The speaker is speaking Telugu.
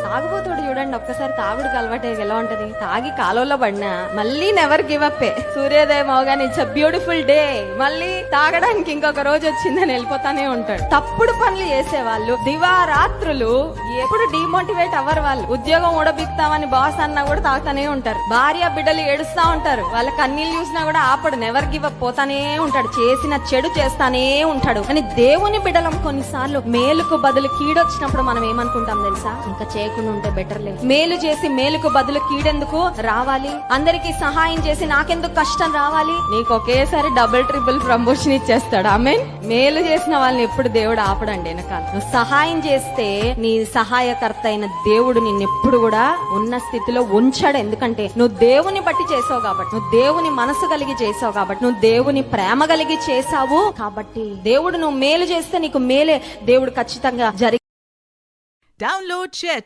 తాగుబోతుడు చూడండి, ఒక్కసారి తాగుడుకి అలవాటు ఎలా ఉంటది. తాగి కాలువలో పడినా మళ్ళీ నెవర్ గివ్ అప్. సూర్యోదయం అవగానే ఇట్స్ అ బ్యూటిఫుల్ డే, మళ్ళీ తాగడానికి ఇంకొక రోజు వచ్చిందని వెళ్ళిపోతానే ఉంటాడు. తప్పుడు పనులు చేసేవాళ్ళు దివారాత్రులు ఎప్పుడు డిమోటివేట్ అవ్వరు. వాళ్ళు ఉద్యోగం ఊడబిక్తామని బాస్ అన్నా కూడా తాగుతానే ఉంటారు. భార్య బిడ్డలు ఏడుస్తా ఉంటారు, వాళ్ళ కన్నీళ్ళు చూసినా కూడా ఆపడు, నెవర్ గివ్ అప్, పోతానే ఉంటాడు. చేసిన చెడు చేస్తానే ఉంటాడు. అని దేవుని బిడ్డలం కొన్నిసార్లు మేలుకు బదులు కీడొచ్చినప్పుడు మనం ఏమనుకుంటాం తెలుసా, ఇంకా చేయకుండా ఉంటే బెటర్ లేదు. మేలు చేసి మేలుకు బదులు కీడెందుకు రావాలి, అందరికి సహాయం చేసి నాకెందుకు కష్టం రావాలి. నీకు ఒకేసారి డబుల్ ట్రిపుల్ ప్రమోషన్ ఇచ్చేస్తాడు. ఆమేన్. మేలు చేసిన వాళ్ళని ఎప్పుడు దేవుడు ఆపడండి వెనకాల. నువ్వు సహాయం చేస్తే నీ సహాయకర్త అయిన దేవుడు నిన్నెప్పుడు కూడా ఉన్న స్థితిలో ఉంచాడు. ఎందుకంటే నువ్వు దేవుని బట్టి చేసావు కాబట్టి, నువ్వు దేవుని మనసు కలిగి చేసావు కాబట్టి, నువ్వు దేవుని ప్రేమ కలిగి చేసావు కాబట్టి, దేవుడు నువ్వు మేలు చేస్తే నీకు మేలే దేవుడు ఖచ్చితంగా జరిగి. Download Share